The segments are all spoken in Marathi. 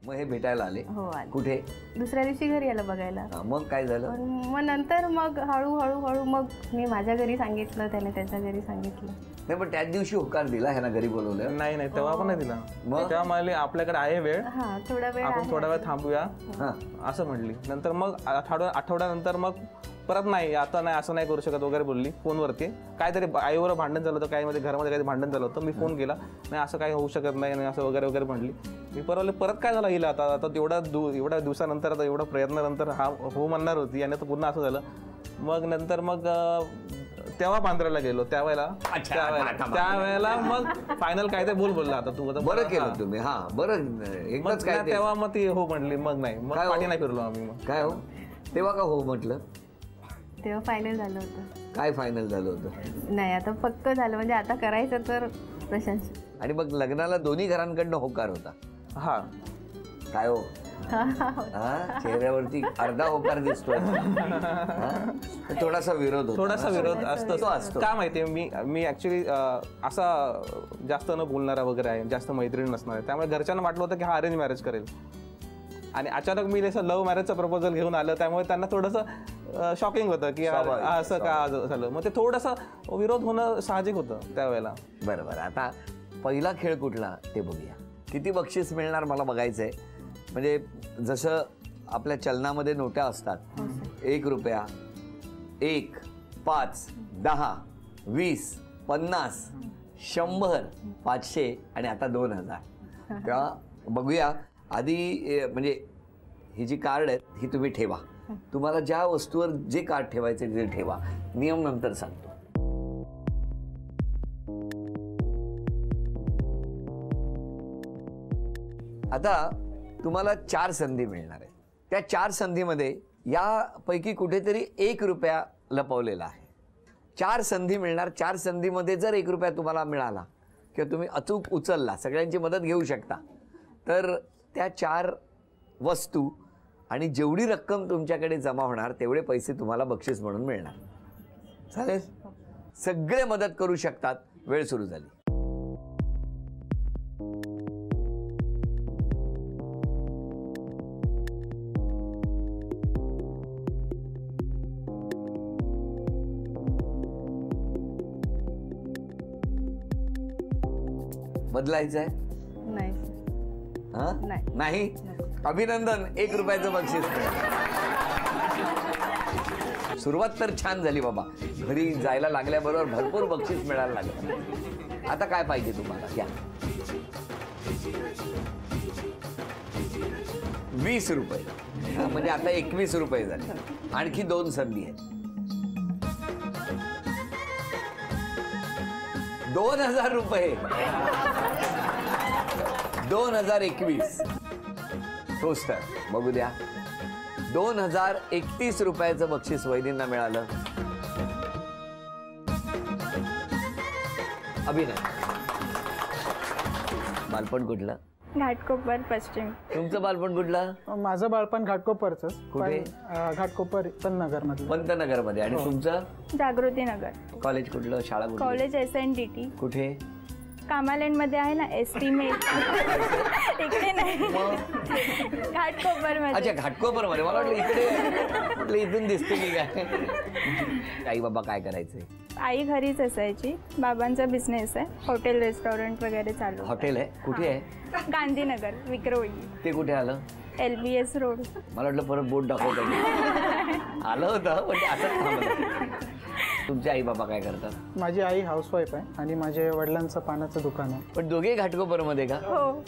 मग हे भेटायला आले? हो आले. कुठे? दुसऱ्या दिवशी घरी आलं बघायला. मग काय झालं? मग नंतर मग हळूहळू मग मी माझ्या घरी सांगितलं, त्याने त्याच्या घरी सांगितलं. नाही पण त्याच दिवशी होकार दिला ह्याला घरी बोलवलं? नाही नाही तेव्हा पण नाही दिला. तेव्हा म्हणाले आपल्याकडे आहे वेळ, आपण थोडा वेळ थांबूया असं म्हणली. नंतर मग आठवड्यानंतर मग परत नाही, आता नाही, असं नाही करू शकत वगैरे बोलली फोनवरती. काहीतरी आईवर भांडण झालं होतं, घरामध्ये काहीतरी भांडण झालं होतं. मी फोन केला, नाही असं काही होऊ शकत नाही असं वगैरे वगैरे म्हणली. मी परत काय झालं हिला, आता एवढ्या दिवसानंतर, आता एवढ्या प्रयत्नानंतर हा हो म्हणणार होती आणि आता पुन्हा असं झालं. मग नंतर मग तेव्हा बांद्राला गेलो, त्यावेळेला मग फायनल काय ते बोलला. आता तू बरं केलं तुम्ही. हा बरं एकदाच काय तेव्हा मग ती हो म्हणली. मग नाही, मग पाठी नाही फिरलो आम्ही. मग काय हो तेव्हा का हो म्हटलं? तेव्हा फायनल झालं होतं. काय फायनल झालं होतं? नाही आता पक्क झालं, म्हणजे आता करायचं तर प्रशंसा. आणि मग लग्नाला दोन्ही घरांकडनं होकार होता? हा. काय हो चेहऱ्यावरती अर्धा होकार दिसतोय. थोडासा विरोध असतो. काय माहितीये, मी ऍक्च्युली असा जास्त न बोलणारा वगैरे आहे, जास्त मैत्रीण नसणार आहे. त्यामुळे घरच्यांना वाटलं होतं की हा अरेंज मॅरेज करेल. आणि अचानक मी असं लव्ह मॅरेजचं प्रपोजल घेऊन आलं, त्यामुळे त्यांना थोडंसं शॉकिंग होतं की असं का झालं. मग ते थोडंसं विरोध होणं साहजिक होतं त्यावेळेला. बरोबर. आता पहिला खेळ कुठला ते बघूया. किती बक्षीस मिळणार मला बघायचंय. म्हणजे जसं आपल्या चलनामध्ये नोट्या असतात, 1 रुपया, 1, 5, 10, 20, 50, 100, 500 आणि आता 2000. तेव्हा बघूया. आधी म्हणजे ही जी कार्ड आहेत ही तुम्ही ठेवा. तुम्हाला ज्या वस्तूवर जे कार्ड ठेवायचे ते ठेवा. नियम नंतर सांगतो. आता तुम्हाला 4 संधी मिळणार आहेत. त्या 4 संधीमध्ये यापैकी कुठेतरी 1 रुपया लपवलेला आहे. 4 संधी मिळणार. 4 संधीमध्ये जर 1 रुपया तुम्हाला मिळाला किंवा तुम्ही अचूक उचलला, सगळ्यांची मदत घेऊ शकता, तर त्या 4 वस्तू आणि जेवढी रक्कम तुमच्याकडे जमा होणार तेवढे पैसे तुम्हाला बक्षीस म्हणून मिळणार. चालेल? सगळे मदत करू शकतात. वेळ सुरू झाली. बदलायचं आहे? नाही. अभिनंदन, 1 रुपयाचं बक्षीस. सुरुवात तर छान झाली बाबा. घरी जायला लागल्याबरोबर भरपूर बक्षीस मिळायला लागलं. आता काय पाहिजे तुम्हाला? घ्या. 20 रुपये. म्हणजे आता 21 रुपये झाले. आणखी 2 संधी आहेत. 2000 रुपये. 2021 टोस्टर. बघू द्या. 2031 रुपयाचं बक्षीस वैदींना मिळालं. अभिनय. बालपण कुठलं? घाटकोपर पश्चिम. तुमचं बालपण कुठलं? माझं बालपण घाटकोपरच. कुठे? घाटकोपर पंतनगर मध्ये. पंतनगर मध्ये. आणि तुमचं? जागृती नगर. कॉलेज कुठलं? शाळा कुठली? College SNDT. कुठे? कामालँड मध्ये आहे ना, एस्टिमेट. इकडे नाही, घाटकोपर मध्ये. अच्छा, घाटकोपर मध्ये. मला वाटलं इकडे इथून दिसते की काय. आई बाबा काय करायचे? आई घरीच असायची. बाबांचा बिझनेस आहे, हॉटेल रेस्टॉरंट वगैरे चालू. हॉटेल आहे? कुठे आहे? गांधीनगर, विक्रोळी. ते कुठे आलं? LBS road. मला वाटलं परत बोट दाखवत आलं होतं, पण असंच थांबलं. तुमचे आई बाबा काय करतात? माझी आई हाऊसवाईफ आहे आणि माझ्या वडिलांचं पानाचं दुकान आहे. पण दोघे घाटकोपर मध्ये का?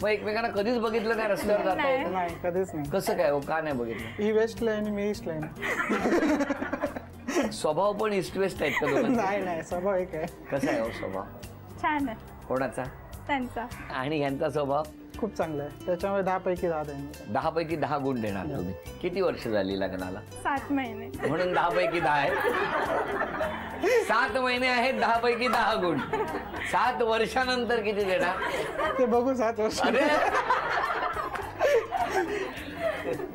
मग एकमेकांना कधीच बघितलं नाही रस्त्यावर जाताय? नाही, कधीच नाही. कसं काय हो? का नाही बघितलं? ही वेस्ट लाईन आणि मी ईस्ट लाईन. स्वभाव पण ईस्ट वेस्ट आहेत का? नाही, स्वभाव एक आहे. कसा आहे हो स्वभाव? छान आहे. कोणाचा? त्यांचा. आणि ह्यांचा स्वभाव? खूप चांगला आहे. त्याच्यामुळे 10 पैकी 10 देणार. 10 पैकी 10 गुण देणार तुम्ही. किती वर्ष झाली लग्नाला? 7 महिने. म्हणून 10 पैकी 10 आहे. 7 महिने आहेत, 10 पैकी 10 गुण. 7 वर्षानंतर किती देणार ते बघू. 7 वर्ष.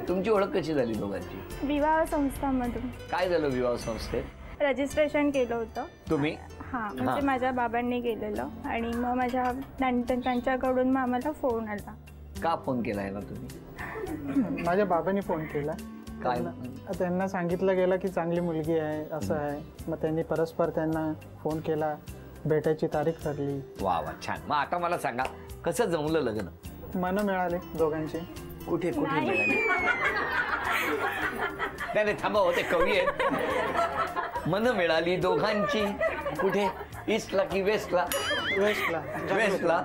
तुमची ओळख कशी झाली दोघांची? विवाह संस्थांमधून. काय झालं विवाह संस्थेत? रजिस्ट्रेशन केलं होतं तुम्ही? हां, म्हणजे माझ्या बाबांनी केलेलं. आणि मग त्यांच्याकडून मग आम्हाला फोन आला. का फोन केलाय ना तुम्ही? माझ्या बाबांनी फोन केला. काय? त्यांना सांगितलं गेलं की चांगली मुलगी आहे असं आहे. मग त्यांनी परस्पर त्यांना फोन केला, भेटायची तारीख ठरली. वा वा, छान. मग आता मला सांगा, कसं जमलं लग्न? मन मिळाले दोघांचे. कुठे कुठे मिळाली? नाही थांबा, होते कवी आहेत. मन मिळाली दोघांची कुठे, ईस्टला की वेस्टला? वेस्टला. वेस्टला.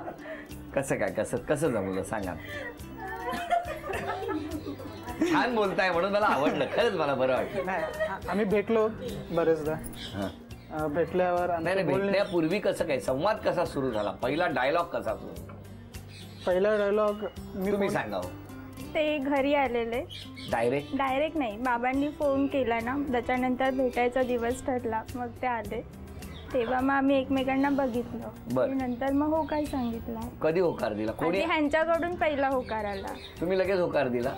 कसं काय, कसं जमलं सांगा. छान बोलताय म्हणून मला आवडलं, खरंच मला बरं वाटलं. नाही, आम्ही भेटलो बरेचदा. भेटल्यावर नाही, भेटण्यापूर्वी कसं काय संवाद कसा सुरू झाला? पहिला डायलॉग कसा सुरू? पहिला डायलॉग तुम्ही सांगा. ते घरी आलेले. डायरेक्ट नाही, बाबांनी फोन केला ना, त्याच्यानंतर भेटायचा दिवस ठरला, मग ते आले. तेव्हा मग आम्ही एकमेकांना बघितलं. नंतर मग होकार सांगितला. कधी होकार दिला? कोणी? ह्यांच्याकडून पहिला होकार आला. तुम्ही लगेच होकार दिला?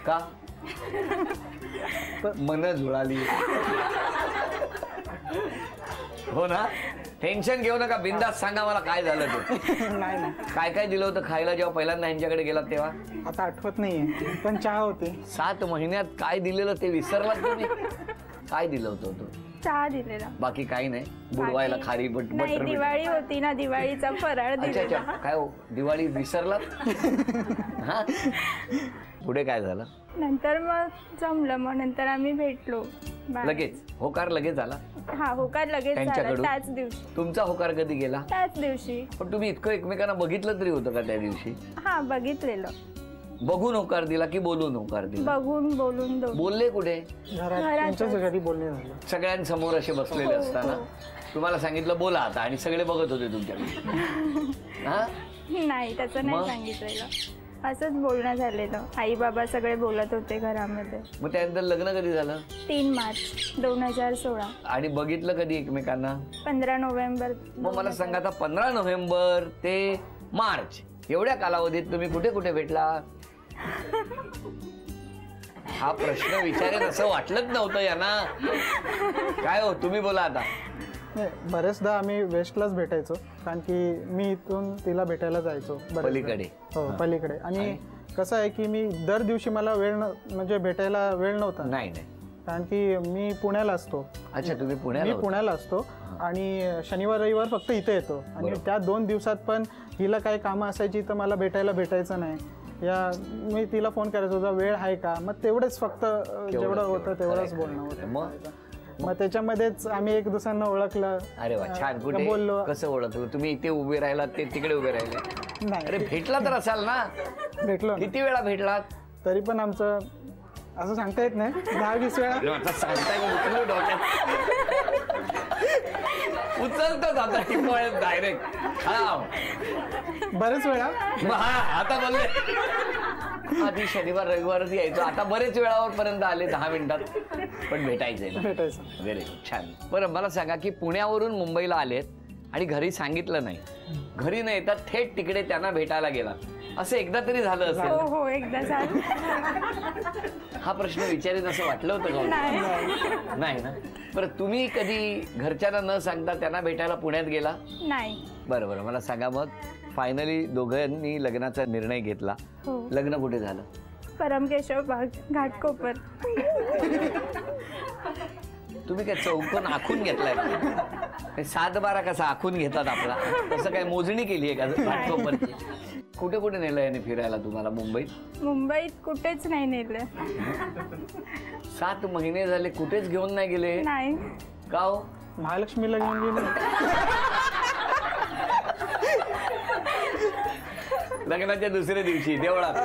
का? मन जुळाली. हो ना. टेन्शन घेऊ नका, बिंदास सांगा मला काय झालं ते. नाही, काय काय दिलं होतं खायला जेव्हा पहिल्यांदा यांच्याकडे गेलात तेव्हा? आता आठवत नाहीये, पण चहा होती. 7 महिन्यात काय दिलेलं ते विसरलात तुम्ही? काय दिलं होतं? चहा दिलेला. बाकी काही नाही? बुडवायला खारी नाही, दिवाळी होती ना, दिवाळीचा फराळ दिलेला. काय हो, दिवाळी विसरलात? हा, पुढे काय झालं? नंतर मग जमलं, मग नंतर आम्ही भेटलो. लगेच होकार लगेच झाला? हा, होकार लगेच झाला त्याच दिवशी. तुमचा होकार कधी गेला? त्याच दिवशी. पण तुम्ही इतकं एकमेकांना बघितलं तरी होतं का त्या दिवशी? हा, बघितलेलं. बघून होकार दिला की बोलून होकार दिला? बघून बोलून. बोलले कुठे? त्यांच्याच घरी बोलणे झालं. सगळ्यांसमोर असे बसलेले असताना तुम्हाला सांगितलं बोला आता, आणि सगळे बघत होते तुमच्याकडे? हा, नाही, त्याचं नाही सांगितलेलं, असंच बोलणं झालेलं. आई बाबा सगळे बोलत होते घरामध्ये. मग त्यानंतर लग्न कधी झालं? 3 मार्च 2016. आणि बघितलं कधी एकमेकांना? 15 नोव्हेंबर. मग मला सांगा, आता 15 नोव्हेंबर ते मार्च एवढ्या कालावधीत तुम्ही कुठे कुठे भेटला? हा प्रश्न विचारेन असं वाटलंच नव्हतं यांना. काय हो, तुम्ही बोला आता. बरेचदा आम्ही वेस्टलाच भेटायचो, कारण की मी इथून तिला भेटायला जायचो पलीकडे. हो, पलीकडे. आणि कसं आहे की मी दर दिवशी मला म्हणजे भेटायला वेळ नव्हता. नाही, कारण की मी पुण्याला असतो. अच्छा, तुम्ही पुण्याला असतो आणि शनिवार रविवार फक्त इथे येतो. आणि त्या 2 दिवसात पण हिला काही कामं असायची तर मला भेटायचं नाही. मी तिला फोन करायचो, तुझा वेळ आहे का? मग तेवढंच फक्त जेवढं होतं तेवढंच बोलणं होतं. मग त्याच्यामध्येच आम्ही एक दुसऱ्यांना ओळखलं. अरे वा, छान. कुठे बोललो? कसं ओळखलं? तुम्ही इथे उभे राहिलात, ते तिकडे उभे राहिले? नाही. अरे भेटला तर असाल ना? भेटलो. किती वेळा भेटलात? तरी पण आमचं असं सांगता येत नाही, 10-20 वेळा. सांगताय उचलतो आता डायरेक्ट. बरेच वेळा. आता बोलले, आधी शनिवार रविवार यायचो, आता बरेच वेळावर पर्यंत आले 10 मिनिटात. पण भेटायचं. व्हेरी गुड, छान. बरं मला सांगा की पुण्यावरून मुंबईला आलेत आणि घरी सांगितलं नाही, घरी न येतात थेट तिकडे त्यांना भेटायला गेला, असं एकदा तरी झालं असेल? हो, एकदा झालं. हा प्रश्न विचारेन असं वाटलं होतं का? नाही ना. बरं, तुम्ही कधी घरच्यांना न सांगता त्यांना भेटायला पुण्यात गेला? नाही. बरं, मला सांगा, मग फायनली दोघांनी लग्नाचा निर्णय घेतला. लग्न कुठे झालं? परमकेशव बाग, घाटकोपर. तुम्ही काय चौकोन आखून घेतलाय? 7-12 कसा आखून घेतात आपला, तसं काय मोजणी केली आहे का घाटकोपरची? कुठे कुठे नेलं याने फिरायला तुम्हाला? मुंबईत कुठेच नाही नेलं. 7 महिने झाले कुठेच घेऊन नाही गेले? नाही. का हो? महालक्ष्मीला घेऊन गेले. लग्नाच्या दुसऱ्या दिवशी देवळात?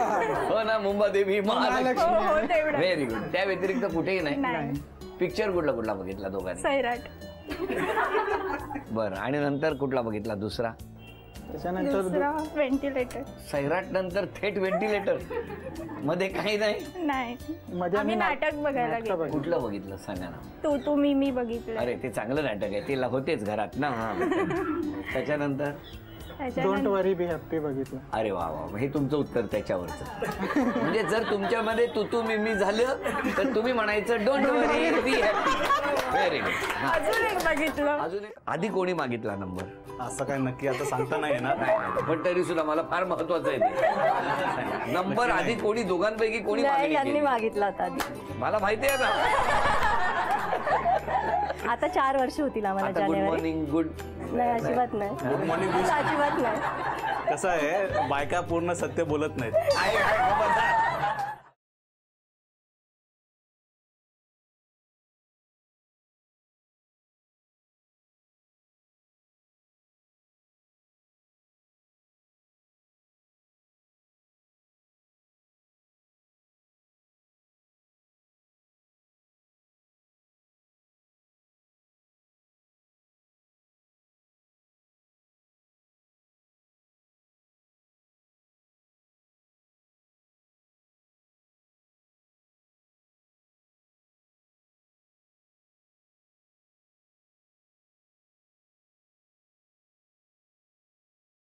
हो ना, मुंबादेवी, महालक्ष्मी. Very good. त्या व्यतिरिक्त कुठेही नाही? पिक्चर कुठला बघितला दोघांनी? सैराट. बरं, आणि नंतर कुठला बघितला दुसरा? त्याच्यानंतर व्हेंटिलेटर. सैराट नंतर थेट व्हेंटिलेटर? मध्ये काही नाही? मध्ये आम्ही नाटक बघायला गेलो. कुठलं बघितलं सांगा ना? तू मी बघितलं. अरे, ते चांगलं नाटक आहे, ते होतेच घरात ना. त्याच्यानंतर डोंट वरी बी हॅप्पी बघितलं. अरे वा वा, हे तुमचं उत्तर त्याच्यावरचं. म्हणजे जर तुमच्यामध्ये तू मी झालं तर तुम्ही म्हणायचं don't worry be happy. Very good. अजून एक बघितलं. अजून एक. आधी कोणी मागितला नंबर? असं काय नक्की आता सांगता नाही येणार. पण तरी सुद्धा मला फार महत्वाचं आहे ते. नंबर आधी कोणी दोघांपैकी कोणी मागणी यांनी केली? मागितला होता आधी. मला माहिती आहे ना. आता 4 वर्ष होतील आम्हाला आता गुड जानेवारी. मॉर्निंग गुड नाही अजिबात नाही. Good morning. अजिबात नाही. कसं आहे, बायका पूर्ण सत्य बोलत नाहीत. आहे, आहे, बाबा.